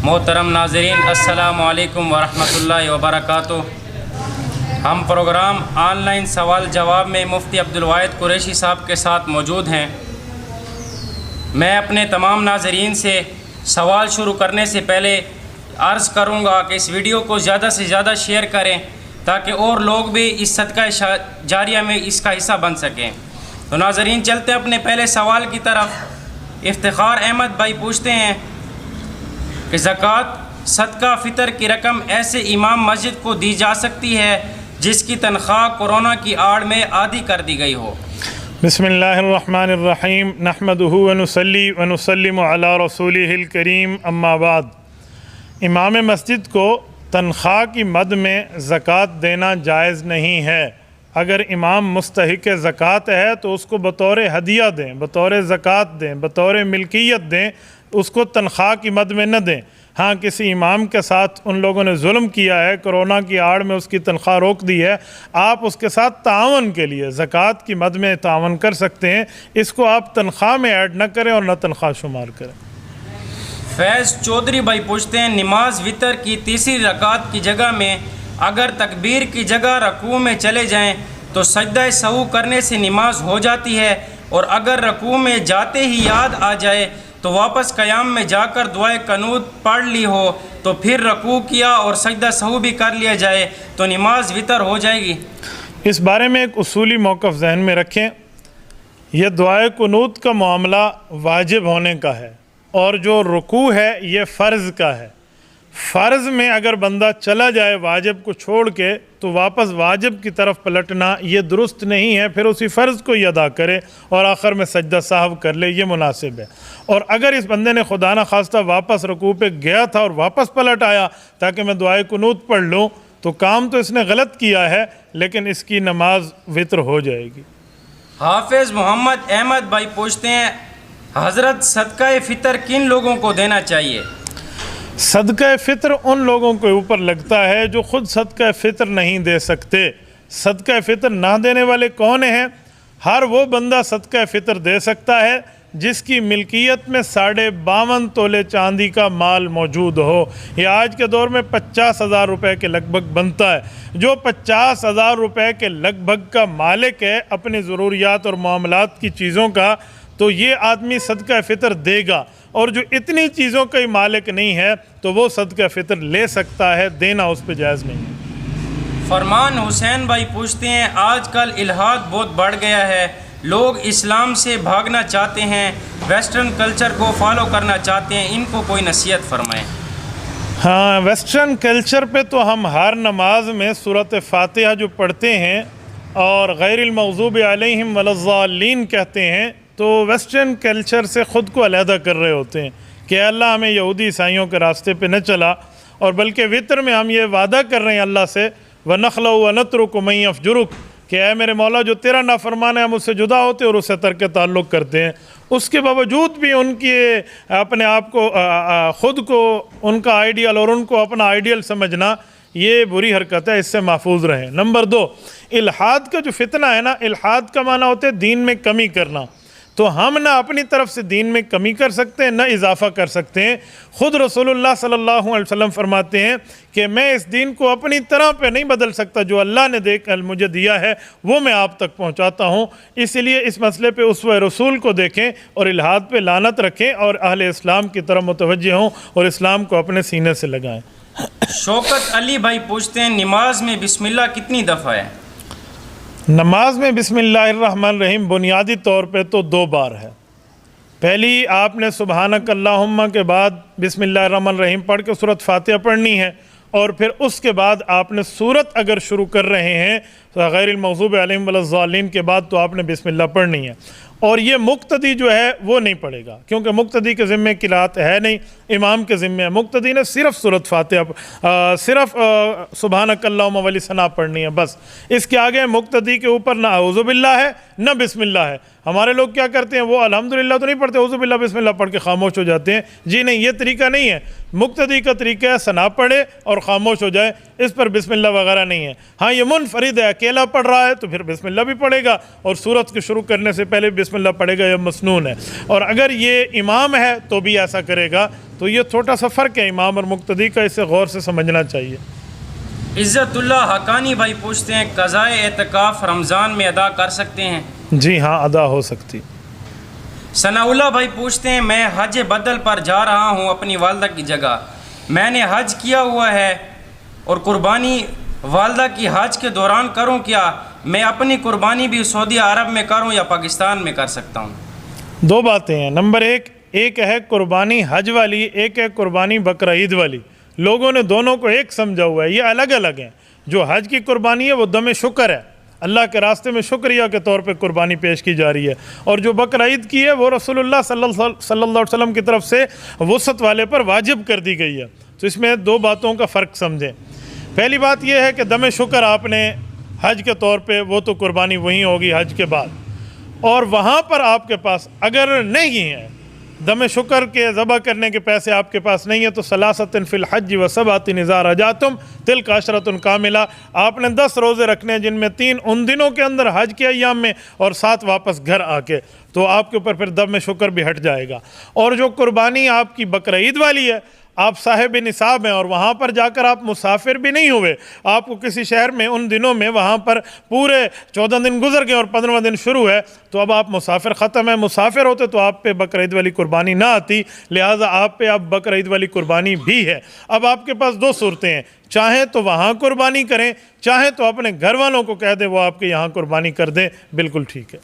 मोहतरम नाज़रीन, अस्सलामु अलैकुम वरहमतुल्लाहि वबरकातुहू। हम प्रोग्राम ऑनलाइन सवाल जवाब में मुफ्ती अब्दुल वाहिद कुरैशी साहब के साथ मौजूद हैं। मैं अपने तमाम नाज़रीन से सवाल शुरू करने से पहले अर्ज़ करूँगा कि इस वीडियो को ज़्यादा से ज़्यादा शेयर करें ताकि और लोग भी इस सदका जारिया में इसका हिस्सा बन सकें। तो नाज़रीन, चलते अपने पहले सवाल की तरफ। इफ्तिखार अहमद भाई पूछते हैं कि ज़कात सदका फ़ितर की रकम ऐसे इमाम मस्जिद को दी जा सकती है जिसकी तनख्वाह कोरोना की आड़ में आदी कर दी गई हो? बिस्मिल्लाहिर्रहमानिर्रहीम नहमदुहु व नुसल्ली व नुसल्लिमु अला रसूलिहिल करीम अम्मा बाद। इमाम मस्जिद को तनख्वाह की मद में ज़कात देना जायज़ नहीं है। अगर इमाम मुस्तहिक़ ज़कात है तो उसको बतौर हदिया दें, बतौर ज़कात दें, बतौर मिल्कियत दें, उसको तनख्वाह की मद में न दें। हाँ, किसी इमाम के साथ उन लोगों ने जुल्म किया है, कोरोना की आड़ में उसकी तनख्वाह रोक दी है, आप उसके साथ तावन के लिए ज़कात की मद में तावन कर सकते हैं। इसको आप तनख्वाह में ऐड न करें और न तनख्वाह शुमार करें। फैज़ चौधरी भाई पूछते हैं, नमाज वितर की तीसरी रकात की जगह में अगर तकबीर की जगह रकू में चले जाएं तो सजदा सहू करने से नमाज हो जाती है, और अगर रकू में जाते ही याद आ जाए तो वापस क़याम में जाकर दुआए कनूत पढ़ ली हो तो फिर रकू किया और सजदा सहू भी कर लिया जाए तो नमाज वितर हो जाएगी? इस बारे में एक उसूली मौक़िफ़ जहन में रखें। यह दुआए कनूत का मामला वाजिब होने का है और जो रुकू है ये फ़र्ज़ का है। फ़र्ज़ में अगर बंदा चला जाए वाजिब को छोड़ के तो वापस वाजिब की तरफ पलटना ये दुरुस्त नहीं है। फिर उसी फ़र्ज़ को ही अदा करे और आखिर में सजदा साहब कर ले, ये मुनासिब है। और अगर इस बंदे ने खुदा न खास्ता वापस रुकू पे गया था और वापस पलट आया ताकि मैं दुआए कुनूत पढ़ लूँ, तो काम तो इसने गलत किया है, लेकिन इसकी नमाज वितर हो जाएगी। हाफिज़ मोहम्मद अहमद भाई पूछते हैं, हज़रत सदका फ़ितर किन लोगों को देना चाहिए? सदका फ़ितर उन लोगों के ऊपर लगता है जो ख़ुद सदका फ़ितर नहीं दे सकते। सदका फ़ितर ना देने वाले कौन हैं? हर वो बंदा सदका फ़ितर दे सकता है जिसकी मिल्कियत में 52.5 तोले चांदी का माल मौजूद हो। ये आज के दौर में 50,000 रुपये के लगभग बनता है। जो 50,000 रुपये के लगभग का मालिक है अपनी ज़रूरियात और मामलात की चीज़ों का, तो ये आदमी सदका फ़ितर देगा। और जो इतनी चीज़ों का ही मालिक नहीं है तो वो सदका फ़ितर ले सकता है, देना उस पर जायज़ नहीं है। फरमान हुसैन भाई पूछते हैं, आजकल इल्हाद बहुत बढ़ गया है, लोग इस्लाम से भागना चाहते हैं, वेस्टर्न कल्चर को फॉलो करना चाहते हैं, इनको कोई नसीहत फरमाएं? हाँ, वेस्टर्न कल्चर पे तो हम हर नमाज में सूरत फ़ातिहा जो पढ़ते हैं और गैरिल मग़ज़ूबि अलैहिम वलज़्ज़ालीन कहते हैं, तो वेस्टर्न कल्चर से ख़ुद को अलहदा कर रहे होते हैं कि अल्लाह हमें यहूदी ईसाइयों के रास्ते पे न चला, और बल्कि वितर में हम ये वादा कर रहे हैं अल्लाह से, व नखलउ व नतरुक मई अफ़जुरुक, कि ऐ मेरे मौला जो तेरा नाफरमान है हम उससे जुदा होते और उससे तर्क ताल्लुक़ करते हैं। उसके बावजूद भी उनकी अपने आप को ख़ुद को उनका आइडियल और उनको अपना आइडियल समझना ये बुरी हरकत है, इससे महफूज रहें। नंबर 2, इल्हाद का जो फितना है ना, इल्हाद का माना होता है दीन में कमी करना। तो हम ना अपनी तरफ से दीन में कमी कर सकते हैं, न इजाफ़ा कर सकते हैं। ख़ुद रसूलुल्लाह सल्लल्लाहु अलैहि वसल्लम फरमाते हैं कि मैं इस दीन को अपनी तरह पे नहीं बदल सकता, जो अल्लाह ने मुझे दिया है वो मैं आप तक पहुंचाता हूं। इसलिए इस मसले पे उसवे रसूल को देखें और इल्हाद पे लानत रखें और अहले इस्लाम की तरफ मुतवज्जे हों और इस्लाम को अपने सीने से लगाएं। शौकत अली भाई पूछते हैं, नमाज में बिस्मिल्लाह कितनी दफ़ा है? नमाज में बिस्मिल्लाहिर्रहमानिर्रहीम बुनियादी तौर पे तो 2 बार है। पहली आपने सुबहानक अल्लाहुम्मा के बाद बिस्मिल्लाहिर्रहमानिर्रहीम पढ़ के सूरत फ़ातिहा पढ़नी है, और फिर उसके बाद आपने सूरत अगर शुरू कर रहे हैं तो गैरिल मग़ज़ूबि अलैहिम वलज़्ज़ालीन के बाद तो आपने बिस्मिल्लाह पढ़नी है। और ये मुक्तदी जो है वो नहीं पढ़ेगा, क्योंकि मुक्तदी के ज़िम्मे किरात है नहीं, इमाम के ज़िम्मे है। मुक्तदी ने सिर्फ़ सूरत फ़ातिहा सिर्फ़ सुबहानक अल्लाहुम्मा वली सना पढ़नी है, बस। इसके आगे मुक्तदी के ऊपर ना औज़ु बिल्लाह है न बिस्मिल्लाह है। हमारे लोग क्या करते हैं, वो अल्हम्दुलिल्लाह तो नहीं पढ़ते, औज़ु बिल्लाह बिस्मिल्लाह पढ़ के खामोश हो जाते हैं। जी नहीं, ये तरीका नहीं है। मुक्तदी का तरीका है सना पढ़े और ख़ामोश हो जाए, इस पर बिस्मिल्लाह वगैरह नहीं है। हाँ, ये मुनफरिद है, अकेला पढ़ रहा है तो फिर बिस्मिल्लाह भी पढ़ेगा और सूरत के शुरू करने से पहले बिस्मिल्लाह पढ़ेगा, यह मसनून है। और अगर ये इमाम है तो भी ऐसा करेगा। तो ये छोटा सा फ़र्क है इमाम और मुक्तदी का, इसे गौर से समझना चाहिए। इज़्ज़तुल्लाह हकानी भाई पूछते हैं क़ज़ाए एतकाफ़ रमज़ान में अदा कर सकते हैं? जी हाँ, अदा हो सकती। सनाउल्लाह भाई पूछते हैं मैं हज बदल पर जा रहा हूँ अपनी वालदा की जगह, मैंने हज किया हुआ है और कुर्बानी वालदा की हज के दौरान करूँ क्या? मैं अपनी कुर्बानी भी सऊदी अरब में करूँ या पाकिस्तान में कर सकता हूँ? दो बातें हैं। नंबर एक है कुर्बानी हज वाली, एक है कुर्बानी बकरा ईद वाली। लोगों ने दोनों को एक समझा हुआ है, ये अलग अलग हैं। जो हज की कुर्बानी है वो दम शुक्र है, अल्लाह के रास्ते में शुक्रिया के तौर पे कुर्बानी पेश की जा रही है, और जो बकरा ईद की है वो रसूलुल्लाह सल्लल्लाहु अलैहि वसल्लम की तरफ से वसत वाले पर वाजिब कर दी गई है। तो इसमें दो बातों का फ़र्क समझें। पहली बात यह है कि दम शुक्र आपने हज के तौर पे, वो तो कुर्बानी वहीं होगी हज के बाद, और वहाँ पर आपके पास अगर नहीं है दम शुक्र के ज़बह करने के पैसे आपके पास नहीं है, तो सलासतन फ़िल हज व सबातिन इज़ा रजातुम तिल्क अशरतुन कामिला, आपने 10 रोज़े रखने हैं जिनमें 3 उन दिनों के अंदर हज के अय्याम में और 7 वापस घर आके, तो आपके ऊपर फिर दम शुक्र भी हट जाएगा। और जो कुर्बानी आपकी बकरा ईद वाली है, आप साहिब निसाब हैं और वहाँ पर जाकर आप मुसाफिर भी नहीं हुए, आपको किसी शहर में उन दिनों में वहाँ पर पूरे 14 दिन गुजर गए और 15वां दिन शुरू है, तो अब आप मुसाफिर ख़त्म है। मुसाफिर होते तो आप पे बकरा ईद वाली कुर्बानी ना आती, लिहाजा आप पे अब बकरा ईद वाली कुर्बानी भी है। अब आपके पास 2 सूरतें हैं, चाहें तो वहाँ कुर्बानी करें, चाहें तो अपने घर वालों को कह दें वो आपके यहाँ कुर्बानी कर दें, बिल्कुल ठीक है।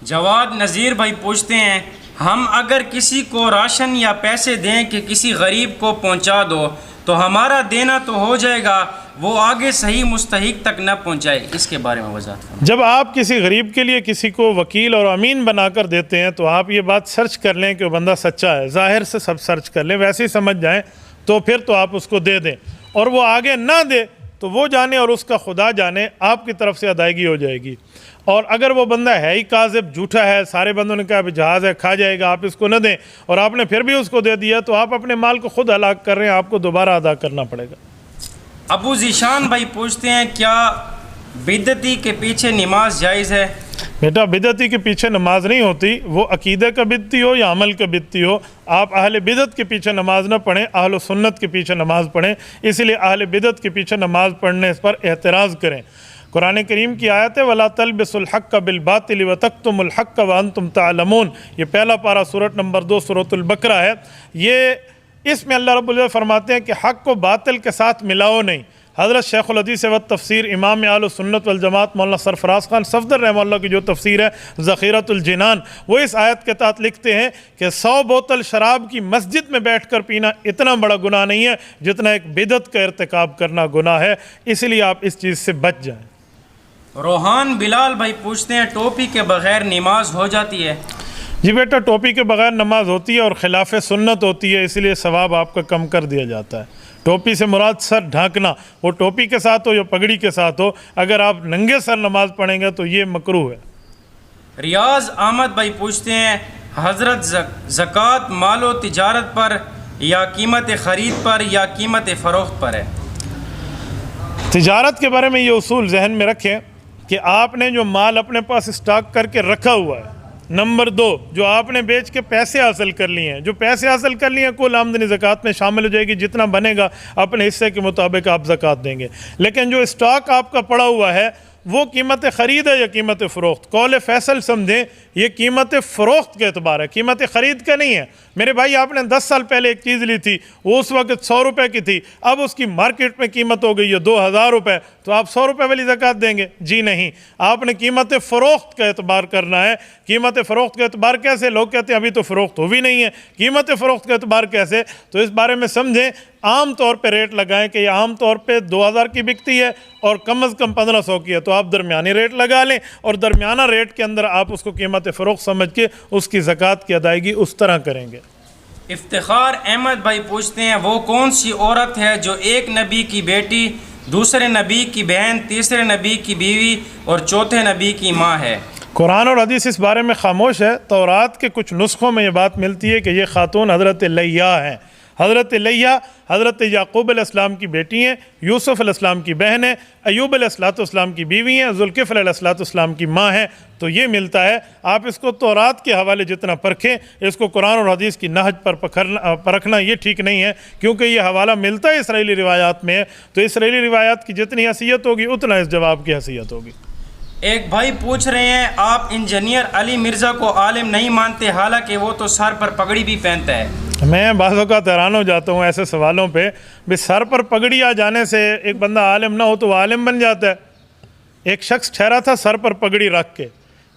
जवाद नज़ीर भाई पूछते हैं हम अगर किसी को राशन या पैसे दें कि किसी गरीब को पहुंचा दो, तो हमारा देना तो हो जाएगा, वो आगे सही मुस्तहिक तक न पहुंचाए, इसके बारे में वजाहत करें। जब आप किसी गरीब के लिए किसी को वकील और अमीन बनाकर देते हैं तो आप ये बात सर्च कर लें कि वो बंदा सच्चा है, ज़ाहिर से सब सर्च कर लें, वैसे ही समझ जाएं, तो फिर तो आप उसको दे दें, और वो आगे ना दे तो वो जाने और उसका खुदा जाने, आपकी तरफ से अदायगी हो जाएगी। और अगर वो बंदा है ही काज़िब, झूठा है, सारे बंदों ने कहा जहाज़ है खा जाएगा, आप इसको न दें, और आपने फिर भी उसको दे दिया, तो आप अपने माल को खुद हलाक कर रहे हैं, आपको दोबारा अदा करना पड़ेगा। अबू ज़ीशान भाई पूछते हैं क्या बिदअती के पीछे नमाज जायज़ है? बेटा, बिदअती के पीछे नमाज नहीं होती, वो अकीदे का बिदती हो या अमल का बिदती हो, आप अहले बिदत के पीछे नमाज न पढ़ें, अहले सुन्नत के पीछे नमाज पढ़ें। इसलिए अहले बिदत के पीछे नमाज पढ़ने पर एतराज़ करें। कुरान करीम की आयत है वला तलबिसुल हक़्क़ बिल बातिल व तक्तुमुल हक़्क़ व अंतुम तालमून, ये पहला पारा सूरत नंबर 2 सूरतुल बकरा है। ये इसमें अल्लाह रब्बुल इज़्ज़त फरमाते हैं कि हक़ को बातिल के साथ मिलाओ नहीं। हज़रत शेखुल हदीस व तफसीर इमाम आल सुन्नत वल जमात मौलाना सरफराज खान सफदर रहमतुल्लाह की जो तफसीर है ज़ख़ीरतुल जिनान, वो इस आयत के तहत लिखते हैं कि 100 बोतल शराब की मस्जिद में बैठ कर पीना इतना बड़ा गुनाह नहीं है जितना एक बिदत का इर्तिकाब करना गुनाह है, इसलिए आप इस चीज़ से बच जाएँ। रोहान बिलाल भाई पूछते हैं टोपी के बग़ैर नमाज हो जाती है? जी बेटा, टोपी के बग़ैर नमाज होती है और खिलाफ सुन्नत होती है, इसलिए सवाब आपका कम कर दिया जाता है। टोपी से मुराद सर ढांकना, वो टोपी के साथ हो या पगड़ी के साथ हो, अगर आप नंगे सर नमाज पढ़ेंगे तो ये मकरूह है। रियाज अहमद भाई पूछते हैं हज़रत ज़कात मालो तिजारत पर या कीमत ख़रीद पर या कीमत फ़रोख्त पर है? तिजारत के बारे में ये उसूल जहन में रखें कि आपने जो माल अपने पास स्टॉक करके रखा हुआ है, नंबर 2 जो आपने बेच के पैसे हासिल कर लिए हैं, जो पैसे हासिल कर लिए हैं कुल आमदनी ज़कात में शामिल हो जाएगी, जितना बनेगा अपने हिस्से के मुताबिक आप ज़कात देंगे। लेकिन जो स्टॉक आपका पड़ा हुआ है वो कीमत ख़रीद है या कीमत फ़रोख्त, कौल फैसल समझें ये कीमत फ़रोख्त के एतबार है, कीमत ख़रीद का नहीं है। मेरे भाई आपने 10 साल पहले एक चीज़ ली थी, वो उस वक्त 100 रुपये की थी, अब उसकी मार्केट में कीमत हो गई है 2000 रुपये, तो आप 100 रुपये वाली ज़कात देंगे? जी नहीं, आपने कीमत फ़रोख्त का एतबार करना है। कीमत फ़रोख्त का एतबार कैसे? लोग कहते हैं अभी तो फ़रोख्त हो भी नहीं है, कीमत फ़रोख्त का एतबार कैसे? तो इस बारे में समझें, आम तौर पे रेट लगाएं कि आम तौर पे 2000 की बिकती है और कम अज़ कम 1500 की है, तो आप दरमियानी रेट लगा लें और दरमियाना रेट के अंदर आप उसको कीमत फ़रोख्त समझ के उसकी ज़कात की अदायगी उस तरह करेंगे। इफ्तिखार अहमद भाई पूछते हैं वो कौन सी औरत है जो एक नबी की बेटी, दूसरे नबी की बहन, तीसरे नबी की बीवी और चौथे नबी की माँ है? कुरान और हदीस इस बारे में खामोश है। तौरात के कुछ नुस्खों में ये बात मिलती है कि ये खातून हज़रत लैया हैं। हज़रत लैया हज़रत याक़ूब अलैहिस्सलाम की बेटी हैं, यूसुफ़ अलैहिस्सलाम की बहन है, अय्यूब अलैहिस्सलाम की बीवी हैं, ज़ुल्किफ़्ल अलैहिस्सलाम की माँ है। तो ये मिलता है। आप इसको तौरात के हवाले जितना परखें, इसको कुरान और हदीस की नहज पर परखना ये ठीक नहीं है, क्योंकि ये हवाला मिलता है इसराइली रिवायात में है। तो इसराइली रिवायात की जितनी हैसियत होगी उतना इस जवाब की हैसियत होगी। एक भाई पूछ रहे हैं, आप इंजीनियर अली मिर्ज़ा को आलिम नहीं मानते, हालांकि वो तो सर पर पगड़ी भी पहनता है। मैं बाज़ औक़ात हैरान हो जाता हूँ ऐसे सवालों पे। भी सर पर पगड़ी आ जाने से एक बंदा आलिम ना हो तो वो आलिम बन जाता है। एक शख्स ठहरा था सर पर पगड़ी रख के,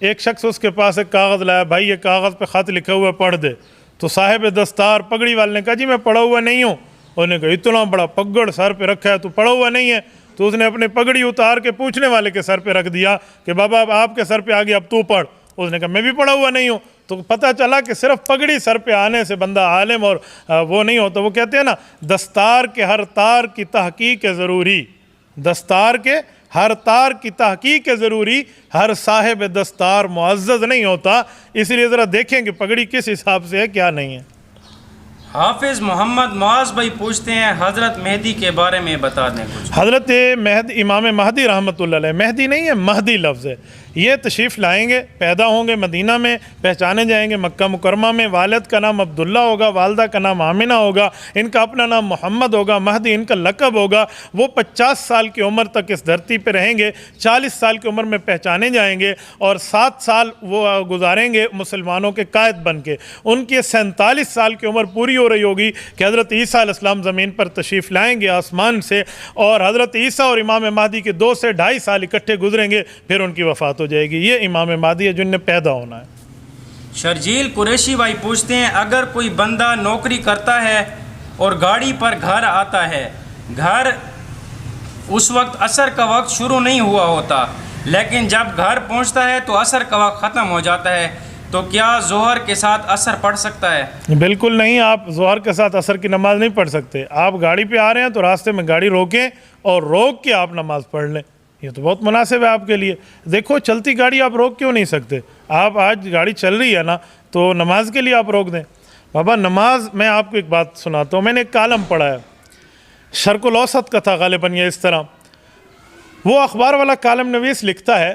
एक शख्स उसके पास एक कागज़ लाया, भाई ये कागज़ पे ख़त लिखा हुआ पढ़ दे। तो साहिब दस्तार पगड़ी वाले ने कहा जी मैं पढ़ा हुआ नहीं हूँ। उन्होंने कहा इतना बड़ा पगड़ सर पे रखा है, तो पढ़ा हुआ नहीं है। तो उसने अपनी पगड़ी उतार के पूछने वाले के सर पे रख दिया कि बाबा अब आपके सर पे आ गया, अब तू पढ़। उसने कहा मैं भी पढ़ा हुआ नहीं हूँ। तो पता चला कि सिर्फ पगड़ी सर पे आने से बंदा आलिम और वो नहीं होता। वो कहते हैं ना, दस्तार के हर तार की तहकीक है ज़रूरी, दस्तार के हर तार की तहकीक है ज़रूरी, हर साहिब दस्तार मुअज़्ज़ज़ नहीं होता। इसलिए ज़रा देखें कि पगड़ी किस हिसाब से है, क्या नहीं है। हाफिज़ मोहम्मद मुआज़ भाई पूछते हैं, हज़रत मेहदी के बारे में बता दें कुछ। हज़रत महदी, इमाम महदी रहमतुल्लाह अलैह, महदी नहीं है महदी लफ्ज़ है। ये तशरीफ़ लाएंगे, पैदा होंगे मदीना में, पहचाने जाएंगे मक्का मुकरमा में। वालिद का नाम अब्दुल्ला होगा, वालदा का नाम आमिना होगा, इनका अपना नाम मोहम्मद होगा, महदी इनका लक़ब होगा। वो 50 साल की उम्र तक इस धरती पर रहेंगे, 40 साल की उम्र में पहचाने जाएंगे और 7 साल वो गुजारेंगे मुसलमानों के कायद बन के। उनकी 47 साल की उम्र पूरी हो रही होगी कि हज़रत ईसा अलैहिस्सलाम ज़मीन पर तशरीफ़ लाएंगे आसमान से, और हज़रत ईसा और इमाम महदी के 2 से 2.5 साल इकट्ठे गुजरेंगे, फिर उनकी वफ़ात हो जाएगी। ये इमाम महदी है जिनने पैदा होना है। शर्जील कुरैशी भाई पूछते हैं, अगर कोई बंदा नौकरी करता है और गाड़ी पर घर आता है, घर उस वक्त असर का वक्त शुरू नहीं हुआ होता, लेकिन जब घर पहुंचता है तो असर का वक्त ख़त्म हो जाता है, तो क्या ज़ोहर के साथ असर पढ़ सकता है? बिल्कुल नहीं, आप ज़ोहर के साथ असर की नमाज़ नहीं पढ़ सकते। आप गाड़ी पे आ रहे हैं तो रास्ते में गाड़ी रोकें और रोक के आप नमाज़ पढ़ लें, ये तो बहुत मुनासिब है आपके लिए। देखो चलती गाड़ी आप रोक क्यों नहीं सकते? आप आज गाड़ी चल रही है ना, तो नमाज के लिए आप रोक दें। बाबा नमाज, मैं आपको एक बात सुनाता हूँ। मैंने एक कालम पढ़ा है, शर्कुल औसत का था गालिबन ये इस तरह। वो अखबार वाला कालम नवीस लिखता है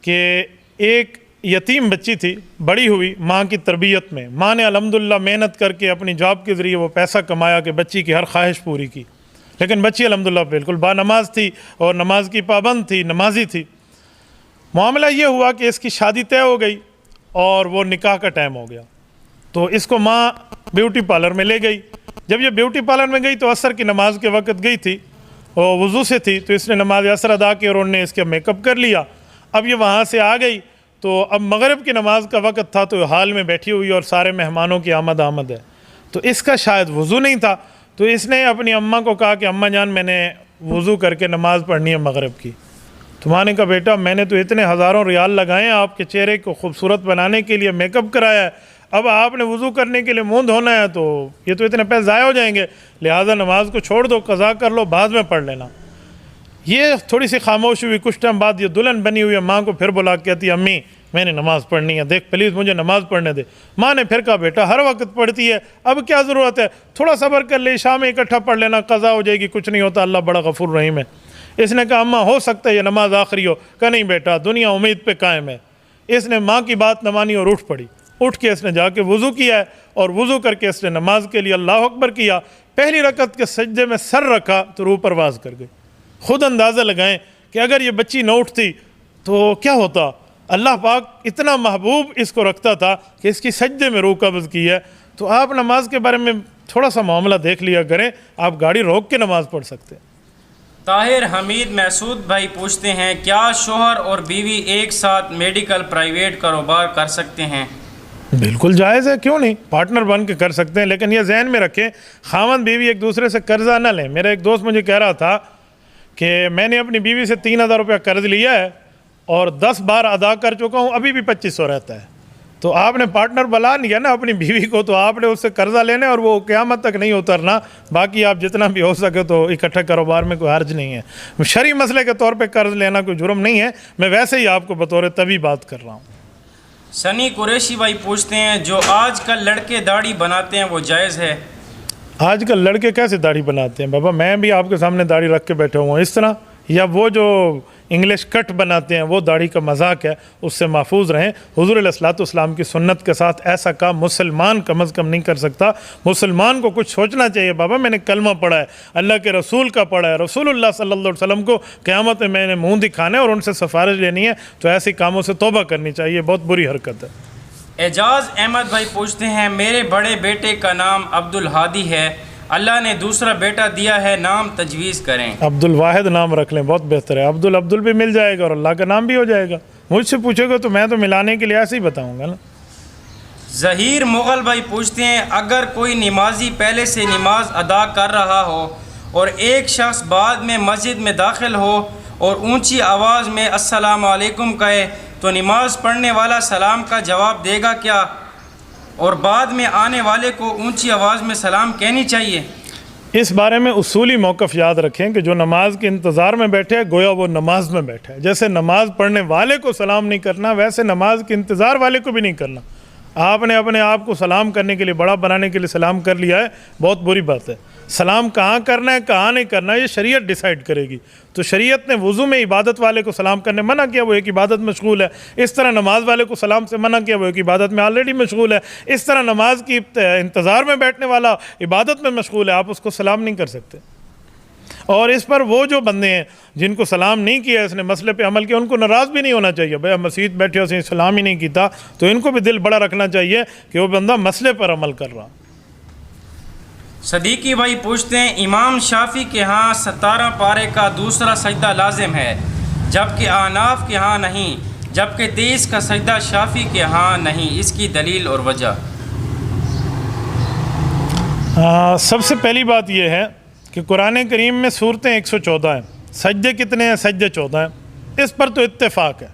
कि एक यतीम बच्ची थी, बड़ी हुई माँ की तरबियत में। माँ ने अल्हम्दुलिल्लाह मेहनत करके अपनी जॉब के ज़रिए वो पैसा कमाया कि बच्ची की हर ख्वाहिश पूरी की, लेकिन बच्ची अल्हम्दुलिल्लाह बिल्कुल बानमाज थी और नमाज की पाबंद थी, नमाजी थी। मामला ये हुआ कि इसकी शादी तय हो गई और वो निकाह का टाइम हो गया, तो इसको माँ ब्यूटी पार्लर में ले गई। जब ये ब्यूटी पार्लर में गई तो असर की नमाज के वक्त गई थी और वज़ू से थी, तो इसने नमाज असर अदा की और उन्होंने इसका मेकअप कर लिया। अब ये वहाँ से आ गई तो अब मगरिब की नमाज का वक्त था, तो हाल में बैठी हुई और सारे मेहमानों की आमद है, तो इसका शायद वज़ू नहीं था। तो इसने अपनी अम्मा को कहा कि अम्मा जान मैंने वज़ू करके नमाज़ पढ़नी है मगरिब की। तो माँ ने कहा बेटा मैंने तो इतने हज़ारों रियाल लगाए हैं आपके चेहरे को खूबसूरत बनाने के लिए, मेकअप कराया है, अब आपने वज़ू करने के लिए मुँह धोना है, तो ये तो इतने पैसे ज़ाया हो जाएंगे, लिहाजा नमाज को छोड़ दो, कज़ा कर लो, बाद में पढ़ लेना। ये थोड़ी सी खामोश हुई। कुछ टाइम बाद ये दुल्हन बनी हुई है, माँ को फिर बुला के कहती अम्मी मैंने नमाज़ पढ़नी है, देख प्लीज़ मुझे नमाज़ पढ़ने दे। माँ ने फिर कहा बेटा हर वक्त पढ़ती है, अब क्या ज़रूरत है, थोड़ा सब्र कर ले, शाम में इकट्ठा पढ़ लेना, कज़ा हो जाएगी, कुछ नहीं होता, अल्लाह बड़ा गफूर रहीम है। इसने कहा अम्मा हो सकता है ये नमाज आखिरी हो। कहा नहीं बेटा दुनिया उम्मीद पे कायम है। इसने माँ की बात न मानी और उठ पड़ी। उठ के इसने जाके वज़ू किया है और वज़ू करके इसने नमाज के लिए अल्लाह अकबर किया। पहली रकत के सजदे में सर रखा तो रूह परवाज़ कर गई। खुद अंदाज़ा लगाएं कि अगर ये बच्ची न उठती तो क्या होता। अल्लाह पाक इतना महबूब इसको रखता था कि इसकी सजदे में रूह कब्ज़ की है। तो आप नमाज के बारे में थोड़ा सा मामला देख लिया करें, आप गाड़ी रोक के नमाज़ पढ़ सकते हैं। ताहिर हमीद महसूद भाई पूछते हैं, क्या शोहर और बीवी एक साथ मेडिकल प्राइवेट कारोबार कर सकते हैं? बिल्कुल जायज़ है, क्यों नहीं, पार्टनर बन के कर सकते हैं, लेकिन ये जहन में रखें खामन बीवी एक दूसरे से कर्जा न लें। मेरा एक दोस्त मुझे कह रहा था कि मैंने अपनी बीवी से 3000 रुपया कर्ज लिया है और 10 बार अदा कर चुका हूँ, अभी भी 2500 रहता है। तो आपने पार्टनर बना लिया ना अपनी बीवी को, तो आपने उससे कर्जा लेना है और वो क़यामत तक नहीं उतरना। बाकी आप जितना भी हो सके तो इकट्ठा कारोबार में कोई हर्ज नहीं है। शरई मसले के तौर पे कर्ज लेना कोई जुर्म नहीं है, मैं वैसे ही आपको बतौर तभी बात कर रहा हूँ। सनी कुरैशी भाई पूछते हैं, जो आजकल लड़के दाढ़ी बनाते हैं वो जायज़ है? आजकल लड़के कैसे दाढ़ी बनाते हैं बाबा, मैं भी आपके सामने दाढ़ी रख के बैठा हुआ हूँ इस तरह, या वो जो इंग्लिश कट बनाते हैं वो दाढ़ी का मजाक है, उससे महफूज रहें। हुज़ूर अलैहिस्सलाम की सुन्नत के साथ ऐसा काम मुसलमान कम अज़ कम नहीं कर सकता। मुसलमान को कुछ सोचना चाहिए बाबा, मैंने कलमा पढ़ा है, अल्लाह के रसूल का पढ़ा है, रसूलुल्लाह सल्लल्लाहु अलैहि वसल्लम को क़यामत में मैंने मुँह दिखाना है और उनसे सिफारिश लेनी है, तो ऐसे कामों से तौबा करनी चाहिए, बहुत बुरी हरकत है। एजाज़ अहमद भाई पूछते हैं, मेरे बड़े बेटे का नाम अब्दुल हादी है, अल्लाह ने दूसरा बेटा दिया है, नाम तजवीज़ करें। अब्दुल वाहिद नाम रख लें, बहुत बेहतर है। अब्दुल भी मिल जाएगा और अल्लाह का नाम भी हो जाएगा। मुझसे पूछोगे तो मैं तो मिलाने के लिए ऐसे ही बताऊंगा ना। ज़हीर मुग़ल भाई पूछते हैं, अगर कोई नमाजी पहले से नमाज अदा कर रहा हो और एक शख्स बाद में मस्जिद में दाखिल हो और ऊंची आवाज़ में अस्सलाम वालेकुम कहे, तो नमाज पढ़ने वाला सलाम का जवाब देगा क्या, और बाद में आने वाले को ऊंची आवाज़ में सलाम कहनी चाहिए? इस बारे में उसूली मौक़िफ़ याद रखें कि जो नमाज के इंतज़ार में बैठे है गोया वो नमाज में बैठा है। जैसे नमाज पढ़ने वाले को सलाम नहीं करना, वैसे नमाज के इंतज़ार वाले को भी नहीं करना। आपने अपने आप को सलाम करने के लिए, बड़ा बनाने के लिए सलाम कर लिया है, बहुत बुरी बात है। सलाम कहाँ करना है कहाँ नहीं करना है ये शरीयत डिसाइड करेगी। तो शरीयत ने वज़ू में इबादत वाले को सलाम करने मना किया, वो एक इबादत मशगूल है। इस तरह नमाज वाले को सलाम से मना किया, वो एक इबादत में ऑलरेडी मशगूल है। इस तरह नमाज की इंतज़ार में बैठने वाला इबादत में मशगूल है, आप उसको सलाम नहीं कर सकते। और इस पर वो जो बंदे हैं जिनको सलाम नहीं किया, इसने मसले पे अमल किया, उनको नाराज़ भी नहीं होना चाहिए। भाई मस्जिद बैठे उसे सलाम ही नहीं किया, तो इनको भी दिल बड़ा रखना चाहिए कि वो बंदा मसले पर अमल कर रहा। सदीकी भाई पूछते हैं, इमाम शाफी के यहाँ 17 पारे का दूसरा सजदा लाजिम है, जबकि अहनाफ के यहाँ नहीं, जबकि 23 का सजदा शाफी के यहाँ नहीं, इसकी दलील और वजह? सबसे पहली बात यह है कि कुरान करीम में सूरतें 114 हैं, सजदे कितने हैं? सजदे 14 हैं। इस पर तो इत्तेफाक है।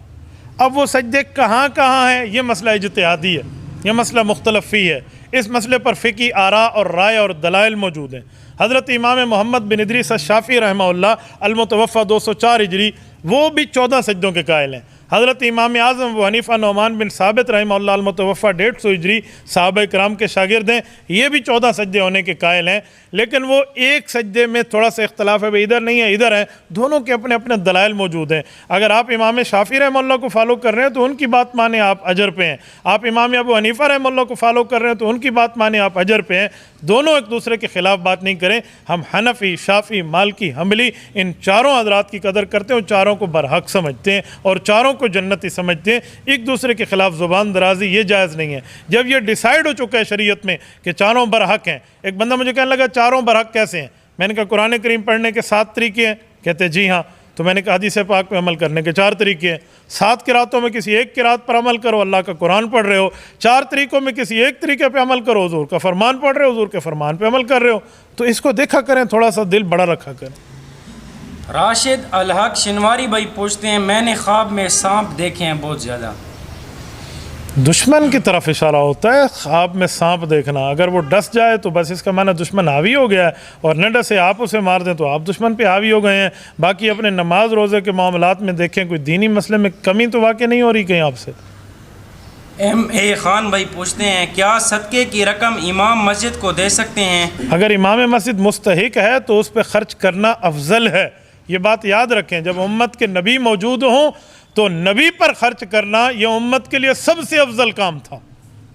अब वो सजदे कहाँ कहाँ हैं ये मसला इज्तिहादी है, यह मसला मुख्तलफ़ी है। इस मसले पर फ़िकी आरा और राय और दलाइल मौजूद हैं। हज़रत इमाम मोहम्मद बिन इदरीस शाफ़ी रहमहुल्लाह अल-मुतवफ़्फ़ा 204 हिजरी, वो भी 14 सजदों के कायल हैं। हज़रत इमाम आज़म अबू हनीफ़ा नुमान बिन साबित रहमहुल्लाह अल-मुतवफ़्फ़ा 150 हिजरी सहाबा कराम के शागिर्द हैं, ये भी 14 सजदे होने के कायल हैं। लेकिन वो एक सजदे में थोड़ा सा इख्तलाफ है, भाई इधर नहीं है इधर है, दोनों के अपने अपने दलाइल मौजूद हैं। अगर आप इमाम शाफ़ी रहमहुल्लाह को फॉलो कर रहे हैं तो उनकी बात माने, आप अजर पे हैं। आप इमाम अबू हनीफ़ा रहमहुल्लाह को फॉलो कर रहे हैं तो उनकी बात माने, आप अजर पे हैं। दोनों एक दूसरे के ख़िलाफ़ बात नहीं करें। हम हनफ़ी, शाफ़ी, मालिकी, हम्बली इन चारों हज़रात की कदर करते हैं और चारों को बरहक समझते हैं और चारों को जन्नती समझते हैं। एक दूसरे के ख़िलाफ़ ज़ुबान दराजी ये जायज़ नहीं है। जब ये डिसाइड हो चुका है शरीयत में कि चारों बरहक हैं, एक बंदा मुझे कहने लगा चारों बरहक कैसे हैं? मैंने कहा कुरान करीम पढ़ने के 7 तरीके हैं। कहते जी हाँ। तो मैंने कहा हदीस पाक पे अमल करने के 4 तरीके हैं। 7 किरातों में किसी एक किरात पर अमल करो, अल्लाह का कुरान पढ़ रहे हो। 4 तरीक़ों में किसी एक तरीके पे अमल करो, हुज़ूर का फरमान पढ़ रहे हो, हुज़ूर के फरमान पे अमल कर रहे हो। तो इसको देखा करें, थोड़ा सा दिल बड़ा रखा करें। राशिद अल हक शिनवारी भाई पूछते हैं, मैंने ख्वाब में सांप देखे हैं बहुत ज़्यादा। दुश्मन की तरफ इशारा होता है ख्वाब में सांप देखना। अगर वो डस जाए तो बस इसका माना दुश्मन हावी हो गया है, और न डसे आप उसे मार दें तो आप दुश्मन पे हावी हो गए हैं। बाकी अपने नमाज रोज़े के मामलात में देखें, कोई दीनी मसले में कमी तो वाक़ई नहीं हो रही कहीं आपसे। M.A. खान भाई पूछते हैं, क्या सदक़े की रकम इमाम मस्जिद को दे सकते हैं? अगर इमाम मस्जिद मुस्तहिक है तो उस पर ख़र्च करना अफजल है। ये बात याद रखें, जब उम्मत के नबी मौजूद हों तो नबी पर ख़र्च करना यह उम्मत के लिए सबसे अफजल काम था।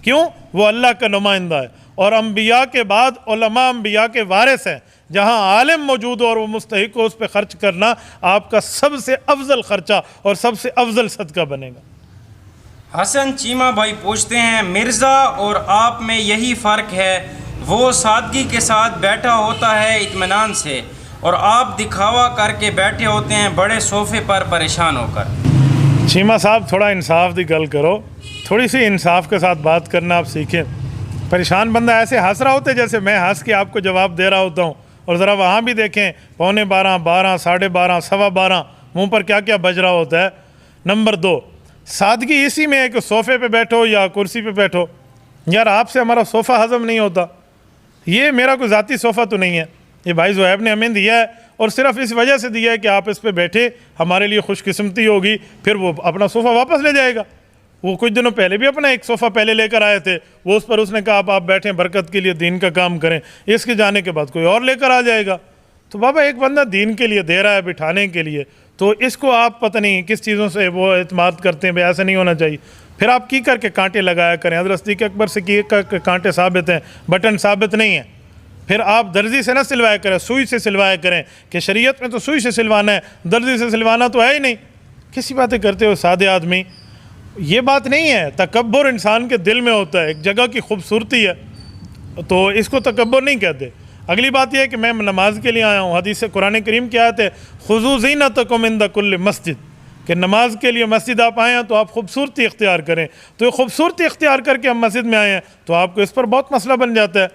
क्यों? वो अल्लाह का नुमाइंदा है और अम्बिया के बाद उलमा अम्बिया के वारिस हैं। जहाँ आलिम मौजूद हो और वो मुस्तहिक हो, उस पर ख़र्च करना आपका सबसे अफजल ख़र्चा और सबसे अफजल सदका बनेगा। हसन चीमा भाई पूछते हैं, मिर्ज़ा और आप में यही फ़र्क है, वो सादगी के साथ बैठा होता है इत्मीनान से, और आप दिखावा करके बैठे होते हैं बड़े सोफ़े पर परेशान होकर। चीमा साहब थोड़ा इंसाफ की गल करो, थोड़ी सी इंसाफ के साथ बात करना आप सीखें। परेशान बंदा ऐसे हंस रहा होता है जैसे मैं हंस के आपको जवाब दे रहा होता हूँ। और ज़रा वहाँ भी देखें, 11:15, 12, 12:30, 12:15 मुँह पर क्या क्या बज रहा होता है। नंबर 2, सादगी इसी में है कि सोफ़े पे बैठो या कुर्सी पे बैठो। यार आपसे हमारा सोफ़ा हज़म नहीं होता, ये मेरा कोई ज़ाती सोफ़ा तो नहीं है, ये भाई ज़ुहैब ने हमें दिया है और सिर्फ इस वजह से दिया है कि आप इस पे बैठे, हमारे लिए खुशकिस्मती होगी, फिर वो अपना सोफ़ा वापस ले जाएगा। वो कुछ दिनों पहले भी अपना एक सोफ़ा पहले लेकर आए थे, वो उस पर उसने कहा आप बैठें बरकत के लिए, दीन का काम करें। इसके जाने के बाद कोई और लेकर आ जाएगा। तो बाबा एक बंदा दीन के लिए दे रहा है, बिठाने के लिए, तो इसको आप पता नहीं किस चीज़ों से वो एतमाद करते हैं, भाई ऐसा नहीं होना चाहिए। फिर आप की करके कांटे लगाया करें। हज़रत सिद्दीक़ अकबर से की करके कांटे साबित हैं, बटन साबित नहीं है। फिर आप दर्जी से ना सिलवाया करें, सुई से सिलवाया करें, कि शरीयत में तो सुई से सिलवाना है, दर्जी से सिलवाना तो है ही नहीं। किसी बातें करते हो सादे आदमी, ये बात नहीं है। तकब्बुर इंसान के दिल में होता है, एक जगह की खूबसूरती है, तो इसको तकब्बुर नहीं कहते। अगली बात यह है कि मैं नमाज के लिए आया हूँ, हदीस कुरान करीम की आयत है, खुज़ू ज़ीनतकुम इंद कुल्लि मस्जिद, कि नमाज के लिए मस्जिद आप आए हैं तो आप खूबसूरती इख्तियार करें। तो ये खूबसूरती इख्तियार करके हम मस्जिद में आए हैं, तो आपको इस पर बहुत मसला बन जाता है।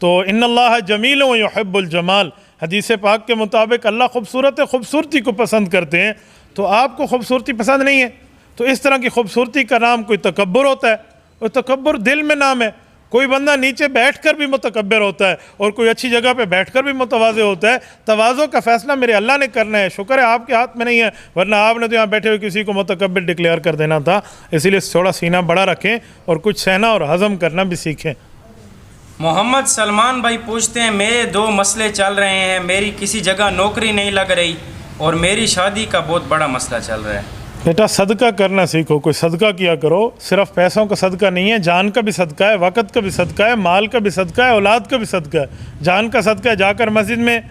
तो इन्नल्लाह जमील व युहिब्बुल जमाल, हदीस पाक के मुताबिक अल्लाह खूबसूरत है, खूबसूरती को पसंद करते हैं। तो आपको खूबसूरती पसंद नहीं है, तो इस तरह की खूबसूरती का नाम कोई तकब्बुर होता है, और तकब्बुर दिल में नाम है। कोई बंदा नीचे बैठकर भी मुतकब्बिर होता है और कोई अच्छी जगह पे बैठकर भी मुतवाज़े होता है। तवाज़ो का फ़ैसला मेरे अल्लाह ने करना है, शुक्र है आपके हाथ में नहीं है, वरना आपने तो यहाँ बैठे हुए किसी को मुतकब्बिर डिक्लेयर कर देना था। इसीलिए थोड़ा सीना बड़ा रखें और कुछ सहना और हज़म करना भी सीखें। मोहम्मद सलमान भाई पूछते हैं, मेरे 2 मसले चल रहे हैं, मेरी किसी जगह नौकरी नहीं लग रही और मेरी शादी का बहुत बड़ा मसला चल रहा है। बेटा सदका करना सीखो, कोई सदका किया करो। सिर्फ पैसों का सदका नहीं है, जान का भी सदका है, वक़्त का भी सदका है, माल का भी सदका है, औलाद का भी सदका है। जान का सदका है, जाकर मस्जिद में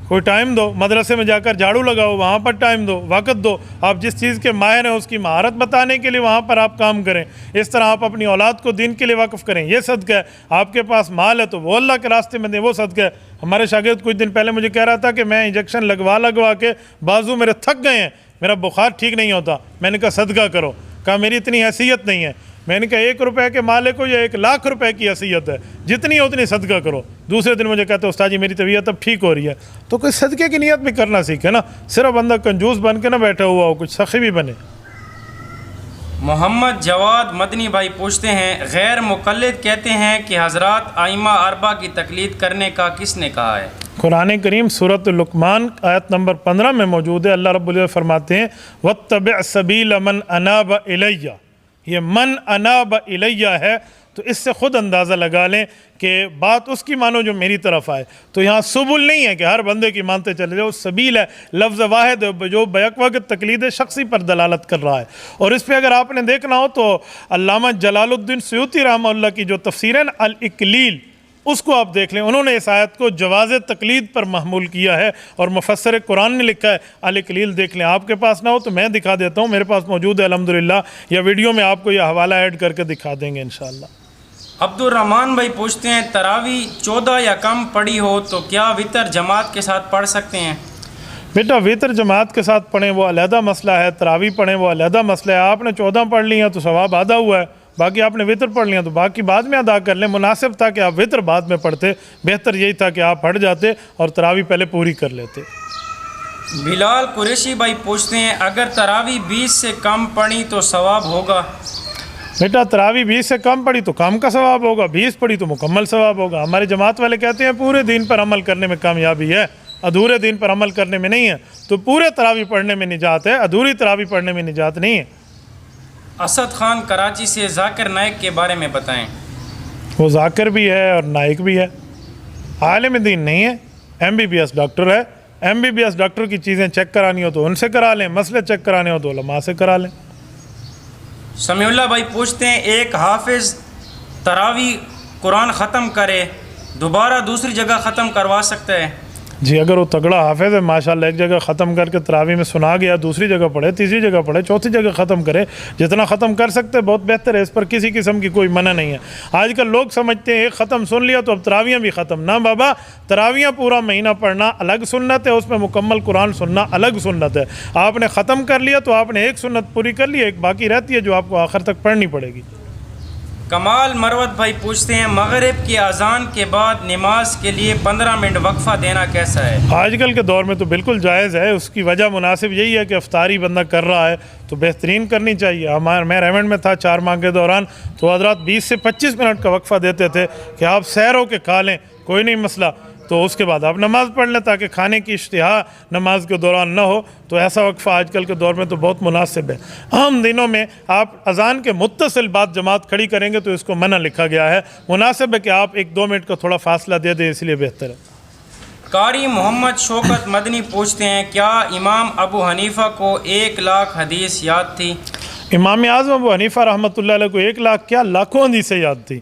कोई टाइम दो, मदरसे में जाकर झाड़ू लगाओ, वहाँ पर टाइम दो, वक़्त दो। आप जिस चीज़ के माहिर हैं उसकी महारत बताने के लिए वहाँ पर आप काम करें। इस तरह आप अपनी औलाद को दीन के लिए वाक़िफ़ करें, ये सदका है। आपके पास माल है तो वो अल्लाह के रास्ते में दें, वो सदका है। हमारे शागिर्द कुछ दिन पहले मुझे कह रहा था कि मैं इंजेक्शन लगवा के बाजू मेरे थक गए हैं, मेरा बुखार ठीक नहीं होता। मैंने कहा सदका करो। कहा मेरी इतनी हैसियत नहीं है। मैंने कहा 1 रुपए के माले को या 1 लाख रुपए की हैसियत है, जितनी है उतनी सदका करो। दूसरे दिन मुझे कहते उस्ताद जी मेरी तबीयत अब ठीक हो रही है। तो कोई सदके की नियत भी करना सीखे ना, सिर्फ बंदा कंजूस बन के ना बैठा हुआ हो, कुछ सखी भी बने। मोहम्मद जवाद मदनी भाई पूछते हैं, गैर मुक़ल्लिद कहते हैं कि हज़रात आइमा अरबा की तकलीद करने का किसने कहा है? कुरान करीम सूरत लुक़मान आयत नंबर 15 में मौजूद है। अल्लाह रब्बुल इज़्ज़त फरमाते हैं, वत्तबि सबील मन अनाब इलैया। ये मन अनाब इलैया है, तो इससे ख़ुद अंदाज़ा लगा लें कि बात उसकी मानो जो मेरी तरफ आए। तो यहाँ सुबुल नहीं है कि हर बंदे की मानते चले जाओ, सबील है, लफ्ज़ वाहिद है जो बैक वक्त तकलीद शख्सी पर दलालत कर रहा है। और इस पर अगर आपने देखना हो तो अल्लामा जलालुद्दीन सयूती रहमतुल्लाह की जो तफसीर है अल इकलील, उसको आप देख लें। उन्होंने इस आयत को जवाज़ तकलीद पर महमूल किया है और मुफस्सिर कुरान ने लिखा है अल इकलील। देख लें, आपके पास ना हो तो मैं दिखा देता हूँ, मेरे पास मौजूद है अल्हम्दुलिल्लाह, या वीडियो में आपको यह हवाला ऐड करके दिखा देंगे इंशाअल्लाह। अब्दुल रहमान भाई पूछते हैं, तरावी 14 या कम पढ़ी हो तो क्या वितर जमात के साथ पढ़ सकते हैं? बेटा वितर जमात के साथ पढ़ें वो अलहदा मसला है, तरावी पढ़ें वो अलहदा मसला है। आपने 14 पढ़ लिया तो सवाब आधा हुआ है, बाकी आपने वितर पढ़ लिया तो बाकी बाद में अदा कर लें। मुनासिब था कि आप वितर बाद में पढ़ते, बेहतर यही था कि आप पढ़ जाते और तरावी पहले पूरी कर लेते। बिलाल कुरैशी भाई पूछते हैं, अगर तरावी 20 से कम पढ़ी तो सवाब होगा? बेटा तरावी 20 से कम पढ़ी तो कम का सवाब होगा, 20 पढ़ी तो मुकम्मल सवाब होगा। हमारे जमात वाले कहते हैं पूरे दिन पर अमल करने में कामयाबी है, अधूरे दिन पर अमल करने में नहीं है। तो पूरे तरावी पढ़ने में निजात है, अधूरी तरावी पढ़ने में निजात नहीं है। असद खान कराची से, जाकिर नाइक के बारे में बताएं। वो जाकिर भी है और नाइक भी है, आलिम दीन नहीं है, MBBS डॉक्टर है। MBBS डॉक्टर की चीज़ें चेक करानी हो तो उनसे करा लें, मसले चेक कराने हो तो उलमा से करा लें। समीउल्लाह भाई पूछते हैं, एक हाफिज़ तरावी कुरान ख़त्म करे दोबारा दूसरी जगह ख़त्म करवा सकता है? जी, अगर वो तगड़ा हाफिज़ है माशाल्लाह, एक जगह ख़त्म करके तरावी में सुना गया, दूसरी जगह पढ़े, तीसरी जगह पढ़े, चौथी जगह ख़त्म करे, जितना ख़त्म कर सकते बहुत बेहतर है। इस पर किसी किस्म की कोई मना नहीं है। आजकल लोग समझते हैं एक ख़त्म सुन लिया तो अब तरावियाँ भी ख़त्म। ना बाबा, तरावियाँ पूरा महीना पढ़ना अलग सुन्नत है, उसमें मुकम्मल कुरान सुनना अलग सुन्नत है। आपने ख़त्म कर लिया तो आपने एक सुन्नत पूरी कर ली, एक बाकी रहती है जो आपको आखिर तक पढ़नी पड़ेगी। कमाल मरवत भाई पूछते हैं, मगरिब की अजान के बाद नमाज के लिए 15 मिनट वक्फा देना कैसा है? आजकल के दौर में तो बिल्कुल जायज़ है। उसकी वजह मुनासिब यही है कि अफ्तारी बंदा कर रहा है तो बेहतरीन करनी चाहिए। मैं रेमंड में था 4 माह के दौरान, तो हज़रात 20 से 25 मिनट का वक्फ़ा देते थे कि आप सैर हो के खा लें, कोई नहीं मसला। तो उसके बाद आप नमाज़ पढ़ लें, ताकि खाने की इश्तिहा नमाज के दौरान ना हो। तो ऐसा वक्फ़ा आजकल के दौर में तो बहुत मुनासिब है। आम दिनों में आप अज़ान के मुत्तसिल बाद जमात खड़ी करेंगे तो इसको मना लिखा गया है। मुनासिब है कि आप 1-2 मिनट का थोड़ा फासला दे दें, इसलिए बेहतर है। कारी मोहम्मद शौकत मदनी पूछते हैं, क्या इमाम अबू हनीफ़ा को 1 लाख हदीस याद थी? इमाम आज़म अबू हनीफ़ा रहमतुल्लाह अलैह को 1 लाख क्या लाखों हदीसें याद थी।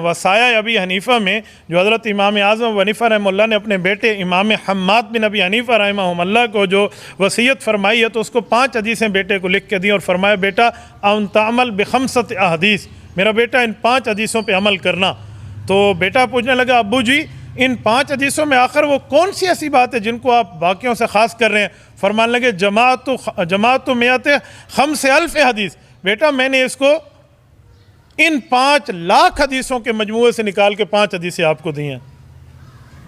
वसाया अबी हनीफ़ा में जो हज़रत इमाम आज़म अबू हनीफ़ा रहमतुल्लाह ने अपने बेटे इमाम हम्माद बिन अबी हनीफ़ा रहमहुल्लाह को जो वसीयत फरमाई है, तो उसको 5 हदीसें बेटे को लिख के दी और फरमाया, बेटा अन तामल बिखमसत अहदीस, मेरा बेटा इन 5 हदीसों पर अमल करना। तो बेटा पूछने लगा, अब्बू जी इन 5 हदीसों में आखिर वो कौन सी ऐसी बात है जिनको आप बाकियों से ख़ास कर रहे हैं? फरमाने लगे, जमात मियात खम्स अल्फ़ हदीस, बेटा मैंने इसको इन 5 लाख हदीसों के मजमूए से निकाल के 5 हदीसें आपको दी हैं।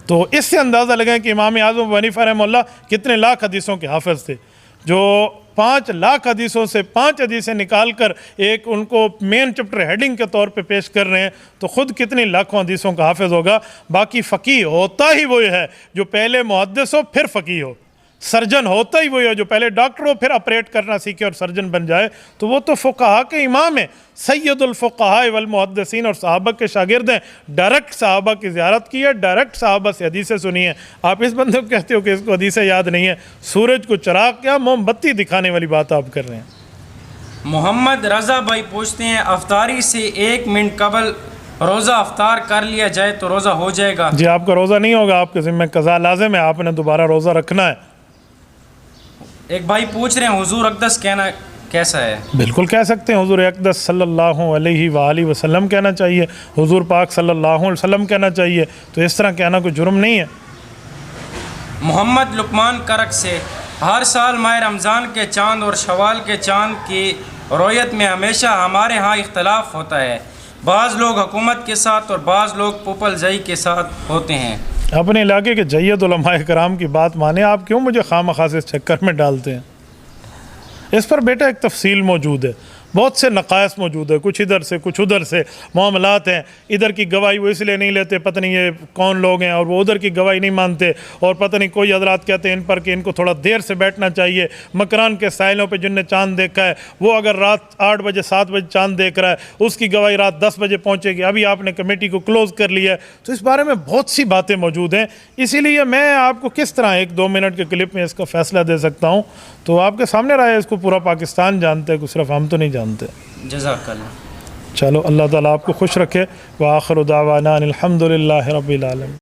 तो इससे अंदाज़ा लगाएं कि इमाम आज़म अबू हनीफ़ा रहमतुल्लाह कितने लाख हदीसों के हाफ़िज़ थे, जो 5 लाख हदीसों से 5 हदीसें निकाल कर एक उनको मेन चैप्टर हेडिंग के तौर पे पेश कर रहे हैं, तो ख़ुद कितनी लाखों हदीसों का हाफिज़ होगा। बाकी फ़कीह होता ही वही है जो पहले मुहद्दिस हो फिर फ़कीह हो, सर्जन होता ही वही है जो पहले डॉक्टर हो फिर ऑपरेट करना सीखे और सर्जन बन जाए। तो वो तो फ़ुक़हा के इमाम है, सैयदुल फ़ुक़हा वल मुहद्दिसीन, और सहाबा के शागिर्द हैं। डायरेक्ट सहाबा की ज़ियारत की है, डायरेक्ट सहाबा से हदीसें सुनी है। आप इस बंदे को कहते हो कि इसको हदीसें याद नहीं है? सूरज को चिराग क्या मोमबत्ती दिखाने वाली बात आप कर रहे हैं। मोहम्मद रज़ा भाई पूछते हैं, अफ्तारी से 1 मिनट कबल रोज़ा अफ्तार कर लिया जाए तो रोज़ा हो जाएगा? जी, आपका रोज़ा नहीं होगा, आपके ज़िम्मे कज़ा लाज़िम है, आपने दोबारा रोज़ा रखना है। एक भाई पूछ रहे हैं, हुजूर अक़दस कहना कैसा है? बिल्कुल कह सकते हैं, हुजूर अक़दस सल्लल्लाहु अलैहि वालैहि वसल्लम कहना चाहिए, हुजूर पाक सल्लल्लाहु अलैहि वसल्लम कहना चाहिए। तो इस तरह कहना कोई जुर्म नहीं है। मोहम्मद लुकमान करक से, हर साल माह रमज़ान के चाँद और शवाल के चाँद की रोयत में हमेशा हमारे यहाँ इख्तलाफ होता है। बाज़ लोग हुकूमत के साथ और बाज़ लोग पुपल जई के साथ होते हैं। अपने इलाके के जय्यद उलमाए कराम की बात माने, आप क्यों मुझे खामख़ा से इस चक्कर में डालते हैं? इस पर बेटा एक तफसील मौजूद है, बहुत से नक़ाइस मौजूद है, कुछ इधर से कुछ उधर से मामलात हैं। इधर की गवाही वो इसलिए नहीं लेते, पता नहीं ये कौन लोग हैं, और वो उधर की गवाही नहीं मानते, और पता नहीं कोई हजरात कहते हैं इन पर कि इनको थोड़ा देर से बैठना चाहिए। मकरान के साइलों पे जिनने चांद देखा है, वो अगर रात 8 बजे 7 बजे चांद देख रहा है, उसकी गवाही रात 10 बजे पहुँचेगी। अभी आपने कमेटी को क्लोज़ कर लिया है। तो इस बारे में बहुत सी बातें मौजूद हैं, इसीलिए मैं आपको किस तरह 1-2 मिनट के क्लिप में इसका फ़ैसला दे सकता हूँ। तो आपके सामने रहा है, इसको पूरा पाकिस्तान जानते हैं, सिर्फ हम तो नहीं जानते। जज़ाकल्लाह। चलो, अल्लाह ताला आपको खुश रखे। व आखिर दावाना अनिल हम्दुलिल्लाहि रब्बिल आलमीन।